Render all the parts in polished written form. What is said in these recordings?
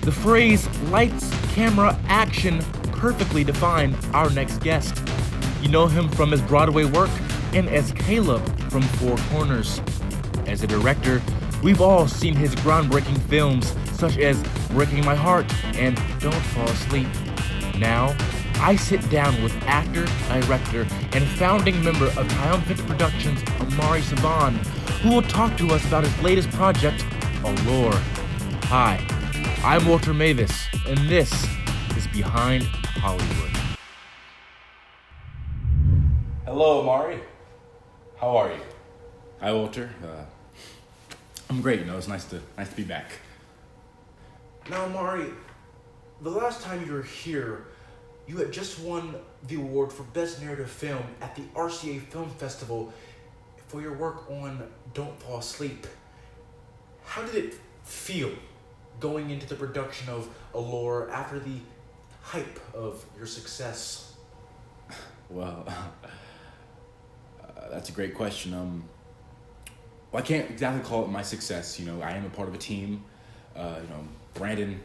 The phrase lights, camera, action perfectly define our next guest. You know him from his Broadway work and as Caleb from Four Corners. As a director, we've all seen his groundbreaking films such as Breaking My Heart and Don't Fall Asleep. Now, I sit down with actor, director, and founding member of Triumphant Productions, Amarih SoVann, who will talk to us about his latest project, Allure. Hi, I'm Walter Mavis, and this is Behind Hollywood. Hello, Amarih. How are you? Hi, Walter. I'm great. It's nice to be back. Now, Amarih, the last time you were here, you had just won the award for Best Narrative Film at the RCA Film Festival for your work on Don't Fall Asleep. How did it feel going into the production of Allure after the hype of your success? Well, that's a great question. Well, I can't exactly call it my success. I am a part of a team. Brandon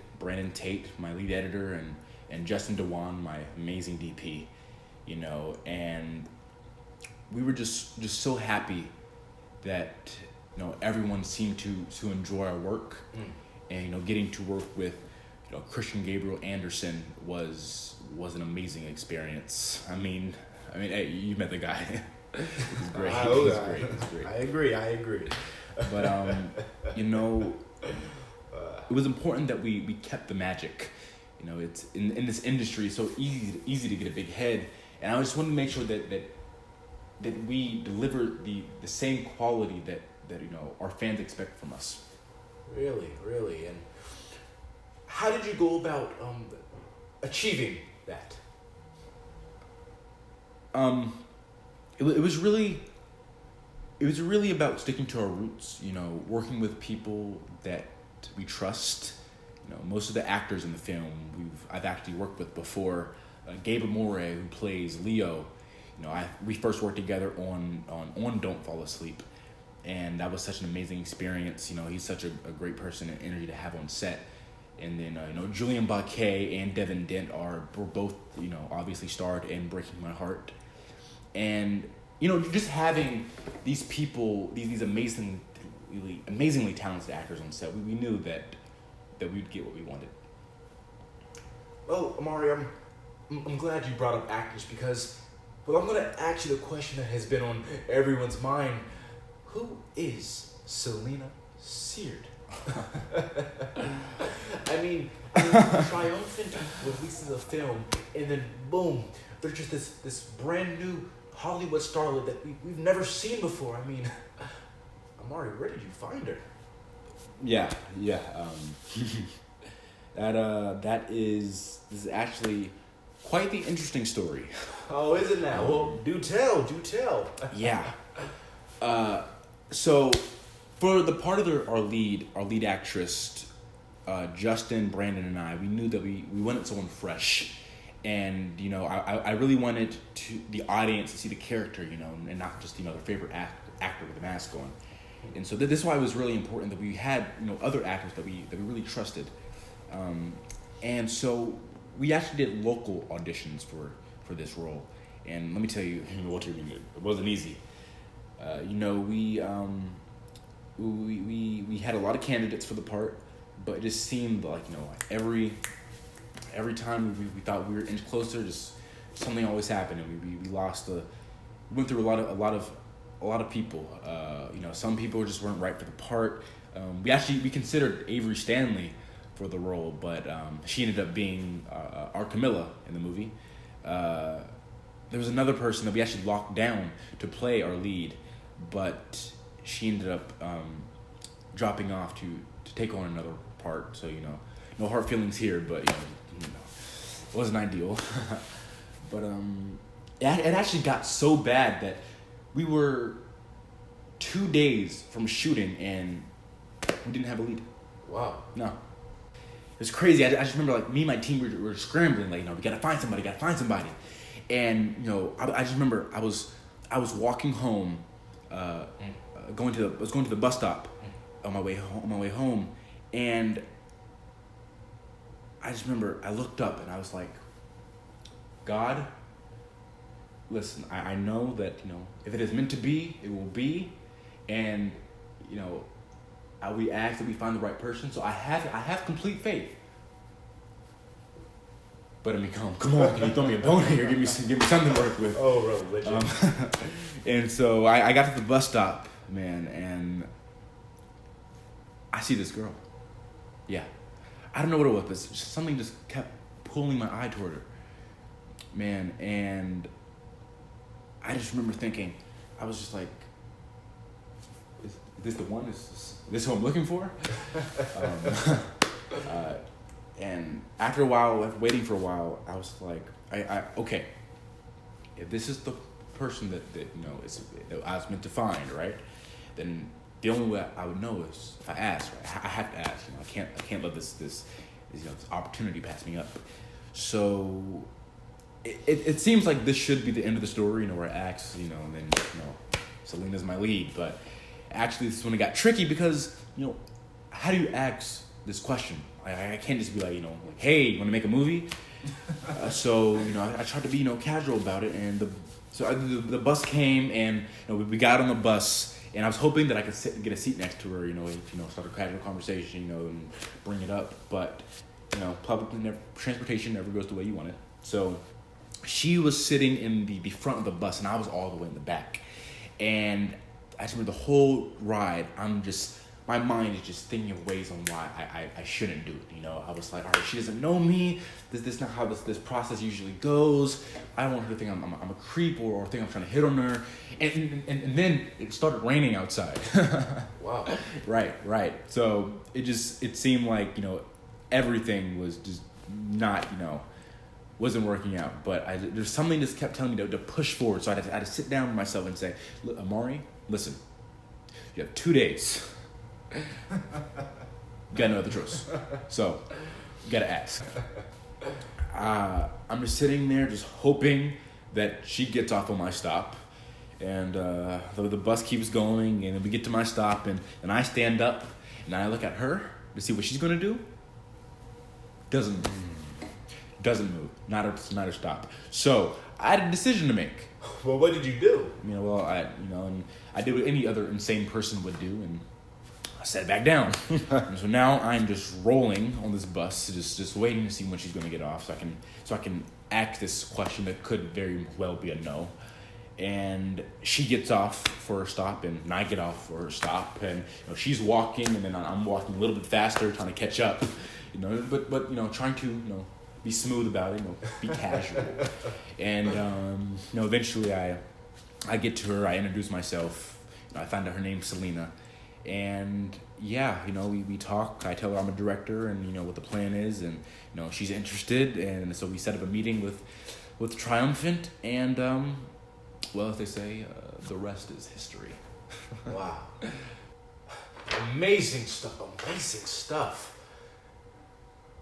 Tate, my lead editor, and Justin Dewan, my amazing DP. And we were just so happy that everyone seemed to enjoy our work, and getting to work with Christian Gabriel Anderson was an amazing experience. I mean, hey, you met the guy. He's great. He's great. I agree. But it was important that we kept the magic. It's in this industry, so easy to get a big head, and I just wanted to make sure that we deliver the same quality that our fans expect from us. Really. And how did you go about achieving that? It was really about sticking to our roots, working with people that we trust. Most of the actors in the film I've actually worked with before. Gabe Amore, who plays Leo, we first worked together on Don't Fall Asleep, and that was such an amazing experience. He's such a great person and energy to have on set. And then Julian Baquet and Devin Dent were both obviously starred in Breaking My Heart, and just having these people, these amazingly talented actors on set, we knew that we'd get what we wanted. Well, Amarih, I'm glad you brought up actors because, well, I'm going to ask you the question that has been on everyone's mind. Who is Selena Seared? I mean, Triumphant releases a film, and then boom, there's just this brand new Hollywood starlet that we've never seen before. I mean, Amarih, where did you find her? Yeah. This is actually quite the interesting story. Oh, is it now? Well, do tell. Yeah. So for the part of our lead actress, Justin, Brandon, and I, we knew that we wanted someone fresh, and I really wanted the audience to see the character, and not just their favorite actor with a mask on. And so this is why it was really important that we had other actors that we really trusted, and so we actually did local auditions for this role. And let me tell you, Walter, it wasn't easy. We had a lot of candidates for the part, but it just seemed like every time we thought we were an inch closer, just something always happened, and we went through a lot of people. Some people just weren't right for the part. We considered Avery Stanley for the role, but she ended up being our Camilla in the movie. There was another person that we actually locked down to play our lead, but she ended up dropping off to take on another part. So no hard feelings here, but it wasn't ideal. But it actually got so bad that we were 2 days from shooting and we didn't have a lead. Wow. No. It was crazy. I just remember, me and my team were scrambling, we gotta find somebody. And, I just remember I was walking home, going to the bus stop on my way home, and I just remember I looked up and I was like, God, listen, I know that, if it is meant to be, it will be. And, we ask that we find the right person. So I have complete faith. But I mean, come on, can you throw me a bone here? Give me something to work with. Oh, religion. And so I got to the bus stop, man, and I see this girl. Yeah. I don't know what it was, but something just kept pulling my eye toward her. Man, and I just remember thinking, I was just like, is this the one? Is this who I'm looking for? And after a while, after waiting for a while, I was like, okay, if this is the person that I was meant to find, right? Then the only way I would know is if I ask, right? I have to ask. I can't let this opportunity pass me up. So it seems like this should be the end of the story, where I ask, and then Selena's my lead. But actually, this is when it got tricky because how do you ask this question? I can't just be like, hey, you want to make a movie? So I tried to be casual about it, and the bus came, and we got on the bus, and I was hoping that I could sit and get a seat next to her, start a casual conversation, and bring it up. But public transportation never goes the way you want it. So she was sitting in the front of the bus, and I was all the way in the back. And I just remember the whole ride, my mind is just thinking of ways on why I shouldn't do it. I was like, all right, she doesn't know me. This is not how this process usually goes. I don't want her to think I'm a creep or think I'm trying to hit on her. And then it started raining outside. Wow. Right. So it seemed like, everything was just not, wasn't working out. But there's something just kept telling me to push forward. So I had to sit down with myself and say, look, Amarih, listen, you have 2 days. Got no other choice. So, gotta ask. I'm just sitting there just hoping that she gets off on my stop. And the bus keeps going, and then we get to my stop, and I stand up, and I look at her to see what she's going to do. Doesn't move. Not her stop. So, I had a decision to make. Well, what did you do? And I did what any other insane person would do, and I sat back down. And so now I'm just rolling on this bus, just waiting to see when she's going to get off, so I can ask this question that could very well be a no. And she gets off for her stop, and I get off for her stop, and she's walking, and then I'm walking a little bit faster, trying to catch up, but trying to be smooth about it, be casual. And eventually I get to her, I introduce myself, I find out her name's Selena. And we talk. I tell her I'm a director, and what the plan is, and she's interested, and so we set up a meeting with Triumphant, and as they say, the rest is history. Wow, amazing stuff.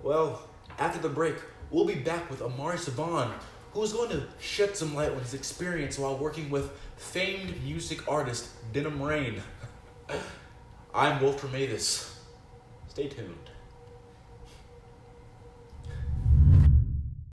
Well, after the break, we'll be back with Amarih SoVann, who is going to shed some light on his experience while working with famed music artist Denim Rain. I'm Walter Mavis. Stay tuned.